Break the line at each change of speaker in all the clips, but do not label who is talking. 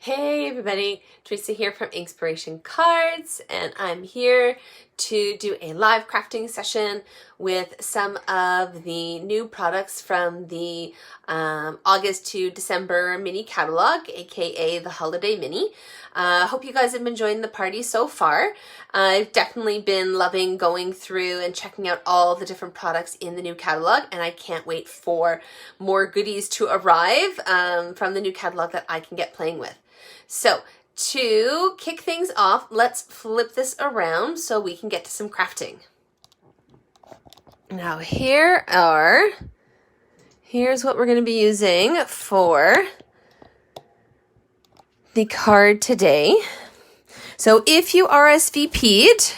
Hey everybody, Teresa here from Inspiration Cards, and I'm here to do a live crafting session with some of the new products from the August to December mini catalog, aka the Holiday Mini. Hope you guys have been enjoying the party so far. I've definitely been loving going through and checking out all the different products in the new catalog, and I can't wait for more goodies to arrive from the new catalog that I can get playing with. So to kick things off, let's flip this around so we can get to some crafting. Now here's what we're going to be using for the card today. So if you RSVP'd,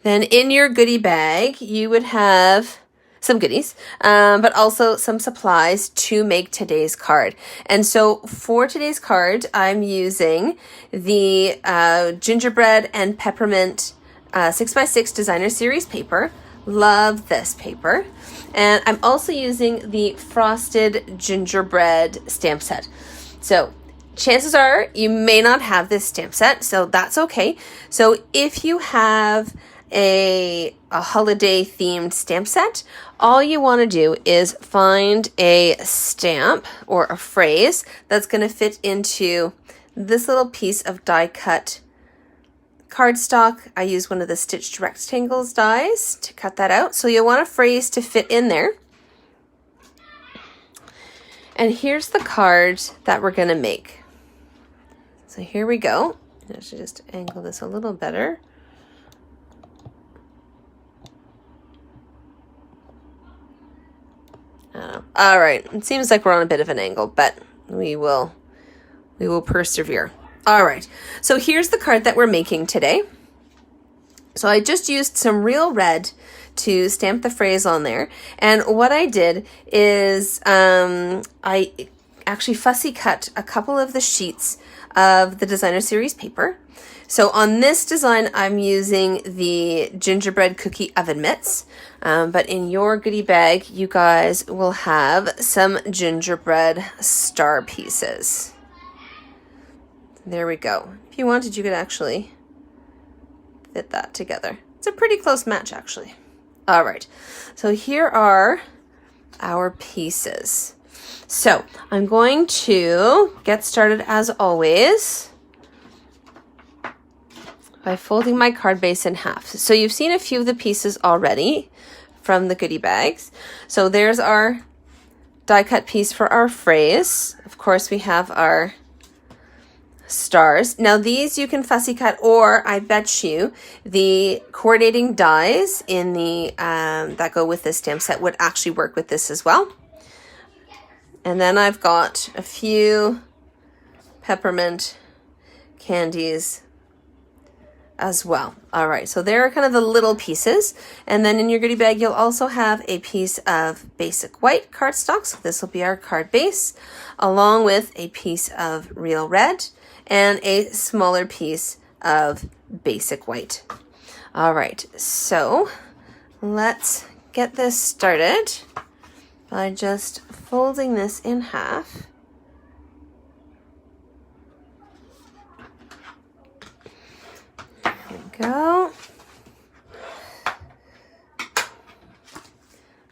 then in your goodie bag, you would have some goodies, but also some supplies to make today's card. And so for today's card, I'm using the Gingerbread and Peppermint 6x6 Designer Series paper. Love this paper. And I'm also using the Frosted Gingerbread stamp set. So chances are you may not have this stamp set, so that's okay. So if you have a holiday themed stamp set, all you want to do is find a stamp or a phrase that's going to fit into this little piece of die cut cardstock. I use one of the stitched rectangles dies to cut that out. So you'll want a phrase to fit in there. And here's the card that we're going to make. So here we go. I should just angle this a little better. All right, it seems like we're on a bit of an angle, but we will persevere. All right, so here's the card that we're making today. So I just used some real red to stamp the phrase on there, and what I did is I actually fussy cut a couple of the sheets of the Designer Series paper. So on this design, I'm using the gingerbread cookie oven mitts, but in your goodie bag, you guys will have some gingerbread star pieces. There we go. If you wanted, you could actually fit that together. It's a pretty close match, actually. All right, so here are our pieces. So I'm going to get started as always by folding my card base in half. So you've seen a few of the pieces already from the goodie bags. So there's our die cut piece for our phrase. Of course, we have our stars. Now these you can fussy cut, or I bet you the coordinating dies in the that go with this stamp set would actually work with this as well. And then I've got a few peppermint candies as well. All right, so there are kind of the little pieces. And then in your goodie bag, you'll also have a piece of basic white cardstock. So this will be our card base, along with a piece of real red and a smaller piece of basic white. All right, so let's get this started by just folding this in half. Go.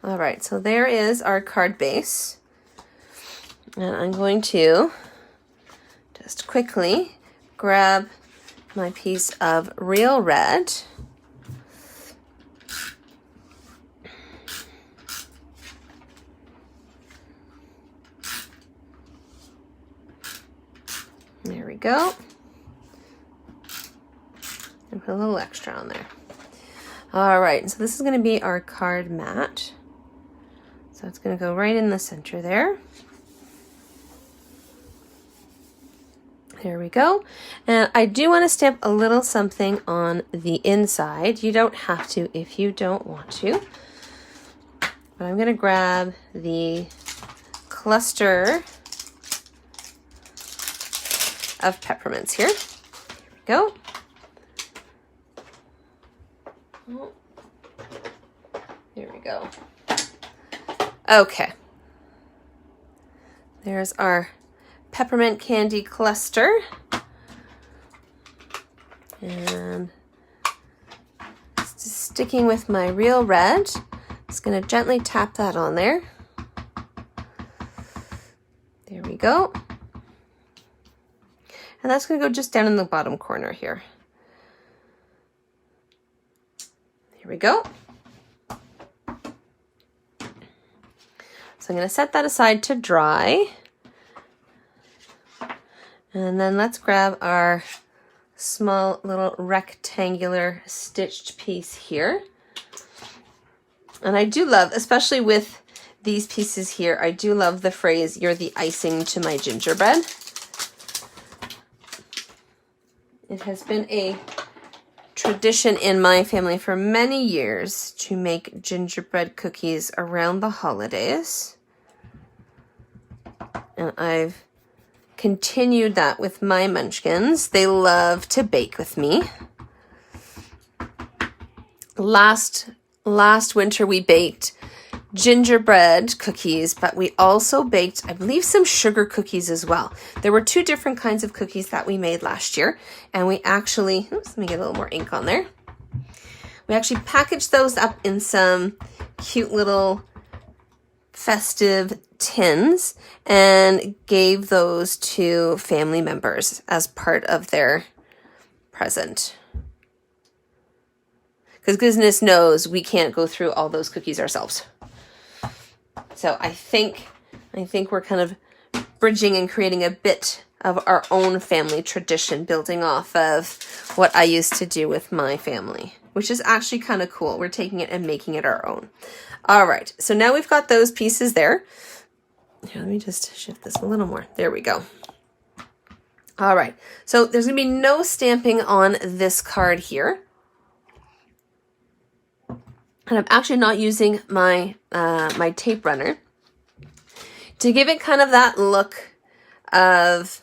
All right, so there is our card base. And I'm going to just quickly grab my piece of real red. There we go. And put a little extra on there. All right, so this is going to be our card mat. So it's going to go right in the center there. There we go. And I do want to stamp a little something on the inside. You don't have to if you don't want to. But I'm going to grab the cluster of peppermints here. There we go. There we go. Okay. There's our peppermint candy cluster. And just sticking with my real red, just going to gently tap that on there. There we go. And that's going to go just down in the bottom corner here. Here we go. So I'm going to set that aside to dry. And then let's grab our small little rectangular stitched piece here. And I do love, especially with these pieces here, I do love the phrase, "You're the icing to my gingerbread." It has been a tradition in my family for many years to make gingerbread cookies around the holidays. And I've continued that with my munchkins. They love to bake with me. Last winter we baked gingerbread cookies, but we also baked, I believe, some sugar cookies as well. There were 2 different kinds of cookies that we made last year, and we actually, let me get a little more ink on there. We actually packaged those up in some cute little festive tins and gave those to family members as part of their present. Because goodness knows we can't go through all those cookies ourselves. So I think we're kind of bridging and creating a bit of our own family tradition, building off of what I used to do with my family, which is actually kind of cool. We're taking it and making it our own. All right, so now we've got those pieces there. Here, let me just shift this a little more. There we go. All right, so there's gonna be no stamping on this card here. And I'm actually not using my my tape runner to give it kind of that look of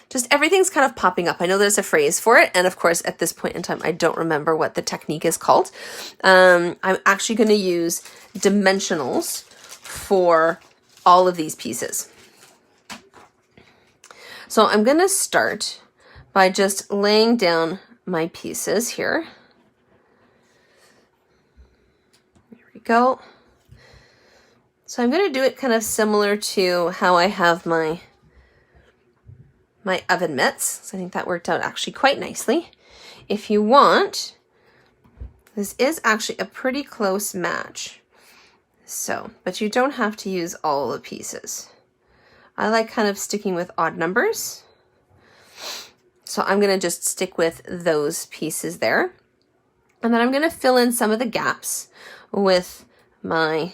just everything's kind of popping up. I know there's a phrase for it, and of course at this point in time I don't remember what the technique is called. I'm actually going to use dimensionals for all of these pieces. So I'm going to start by just laying down my pieces here. Go. So I'm going to do it kind of similar to how I have my oven mitts. So I think that worked out actually quite nicely. If you want, this is actually a pretty close match. So, but you don't have to use all the pieces. I like kind of sticking with odd numbers. So I'm going to just stick with those pieces there. And then I'm going to fill in some of the gaps with my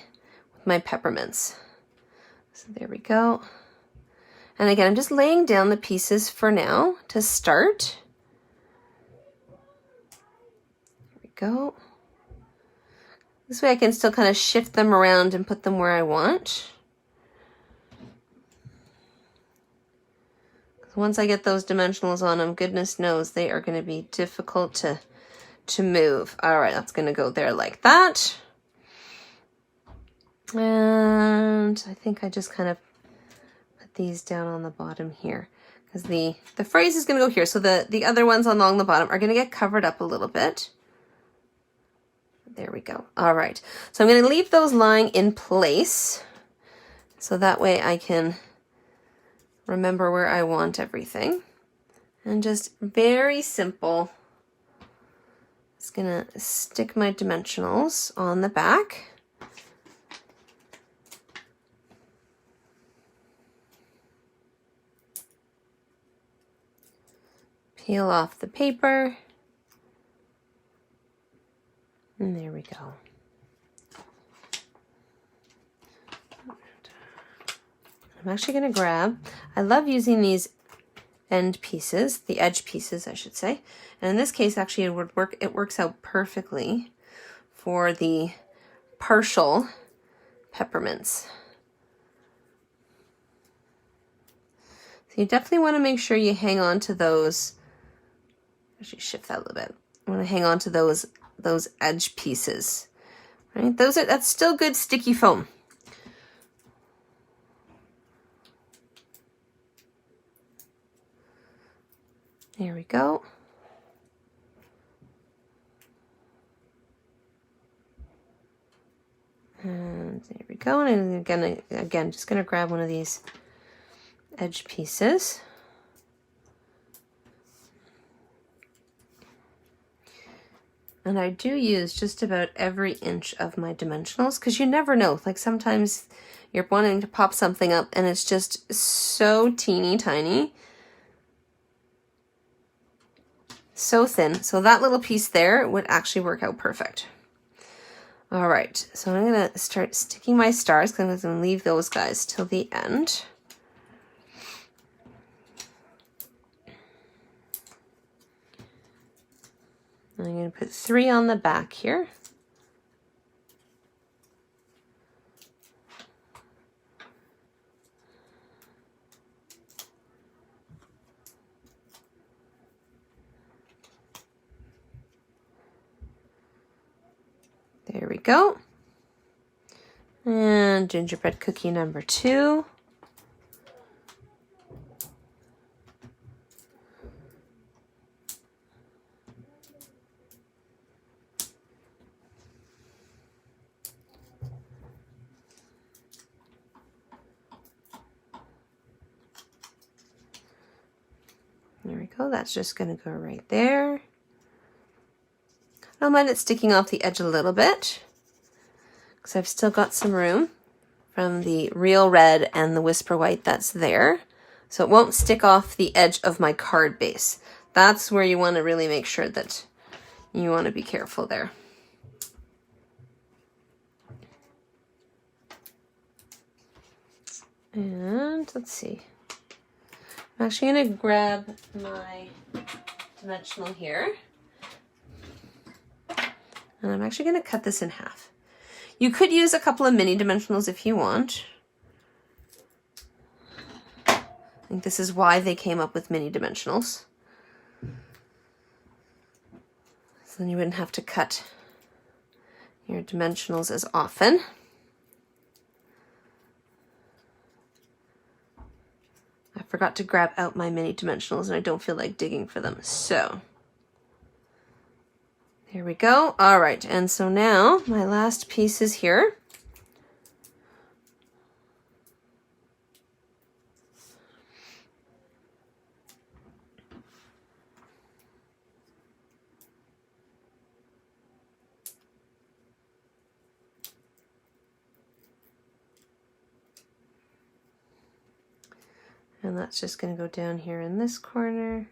peppermints. So there we go. And again, I'm just laying down the pieces for now to start. There we go. This way I can still kind of shift them around and put them where I want. Once I get those dimensionals on them, goodness knows they are going to be difficult to move. All right, that's going to go there like that. And I think I just kind of put these down on the bottom here because the phrase is going to go here. So the other ones along the bottom are going to get covered up a little bit. There we go. All right. So I'm going to leave those lying in place so that way I can remember where I want everything. And just very simple. Just going to stick my dimensionals on the back. Peel off the paper. And there we go. I'm actually going to grab, I love using these end pieces, the edge pieces, I should say. And in this case, actually, it works out perfectly for the partial peppermints. So you definitely want to make sure you hang on to those. Actually, shift that a little bit. I want to hang on to those edge pieces, right? That's still good sticky foam. There we go. And there we go. And again, just going to grab one of these edge pieces. And I do use just about every inch of my dimensionals because you never know. Like sometimes you're wanting to pop something up and it's just so teeny tiny. So thin. So that little piece there would actually work out perfect. All right. So I'm going to start sticking my stars because I'm going to leave those guys till the end. I'm going to put 3 on the back here. There we go. And gingerbread cookie number 2. There we go. That's just going to go right there. I don't mind it sticking off the edge a little bit because I've still got some room from the real red and the whisper white that's there. So it won't stick off the edge of my card base. That's where you want to really make sure that you want to be careful there. And let's see. I'm actually going to grab my dimensional here. And I'm actually going to cut this in half. You could use a couple of mini dimensionals if you want. I think this is why they came up with mini dimensionals. So then you wouldn't have to cut your dimensionals as often. I forgot to grab out my mini dimensionals and I don't feel like digging for them. So there we go. All right. And so now my last piece is here. And that's just going to go down here in this corner.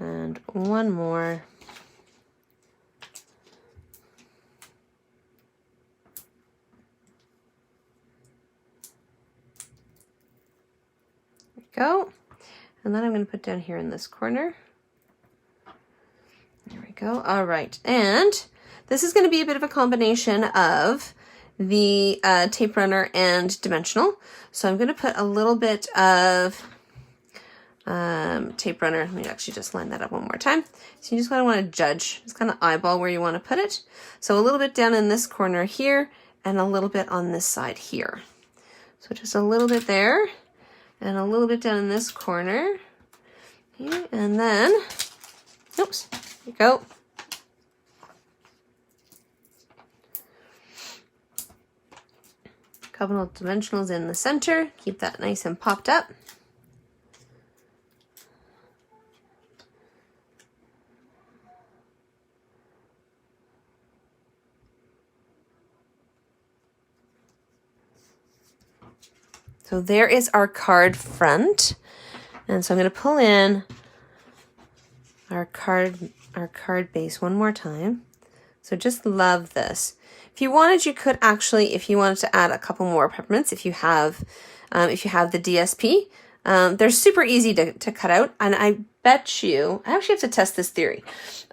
And one more. There we go. And then I'm going to put down here in this corner. There we go. All right. And this is going to be a bit of a combination of the tape runner and dimensional. So I'm going to put a little bit of tape runner. Let me actually just line that up one more time. So you just kind of want to judge, just kind of eyeball where you want to put it. So a little bit down in this corner here and a little bit on this side here. So just a little bit there and a little bit down in this corner. Okay, and then, oops, there you go. Couple of dimensionals in the center. Keep that nice and popped up. So there is our card front. And so I'm going to pull in our card base one more time. So just love this. If you wanted, you could actually, if you wanted to add a couple more peppermints, if you have the DSP, they're super easy to cut out. And I bet you, I actually have to test this theory.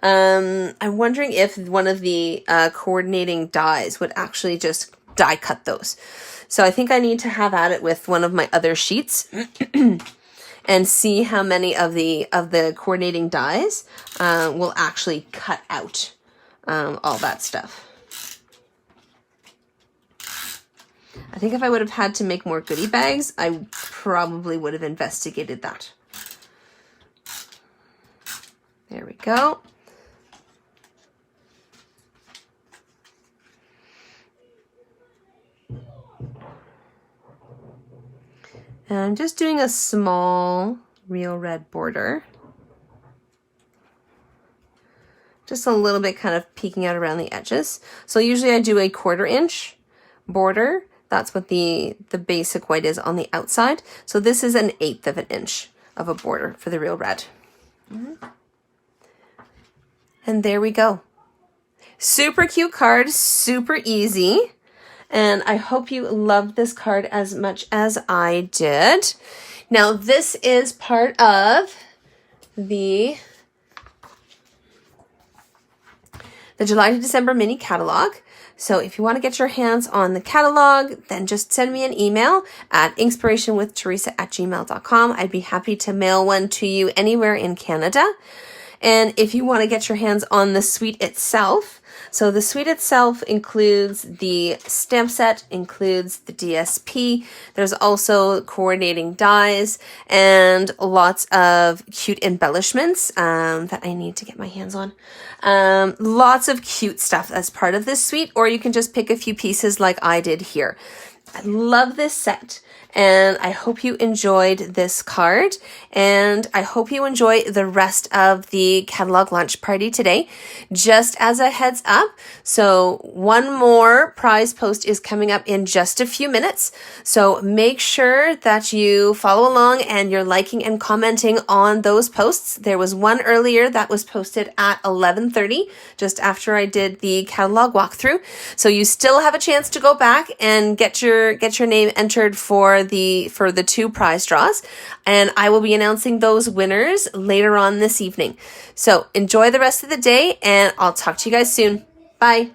I'm wondering if one of the coordinating dies would actually just die cut those. So I think I need to have at it with one of my other sheets and see how many of the coordinating dies will actually cut out all that stuff. I think if I would have had to make more goodie bags, I probably would have investigated that. There we go. And I'm just doing a small real red border. Just a little bit kind of peeking out around the edges. So usually I do a 1/4 inch border. That's what the basic white is on the outside. So this is 1/8 of an inch of a border for the real red. And there we go. Super cute card, super easy. And I hope you loved this card as much as I did. Now this is part of the July to December mini catalog. So if you want to get your hands on the catalog, then just send me an email at inspirationwiththeresa@gmail.com. I'd be happy to mail one to you anywhere in Canada. And if you want to get your hands on the suite itself, so the suite itself includes the stamp set, includes the DSP. There's also coordinating dies and lots of cute embellishments that I need to get my hands on. Lots of cute stuff as part of this suite, or you can just pick a few pieces like I did here. I love this set. And I hope you enjoyed this card, and I hope you enjoy the rest of the catalog launch party today. Just as a heads up, so one more prize post is coming up in just a few minutes. So make sure that you follow along and you're liking and commenting on those posts. There was one earlier that was posted at 11:30, just after I did the catalog walkthrough. So you still have a chance to go back and get your name entered for the 2 prize draws, and I will be announcing those winners later on this evening. So enjoy the rest of the day, and I'll talk to you guys soon. Bye.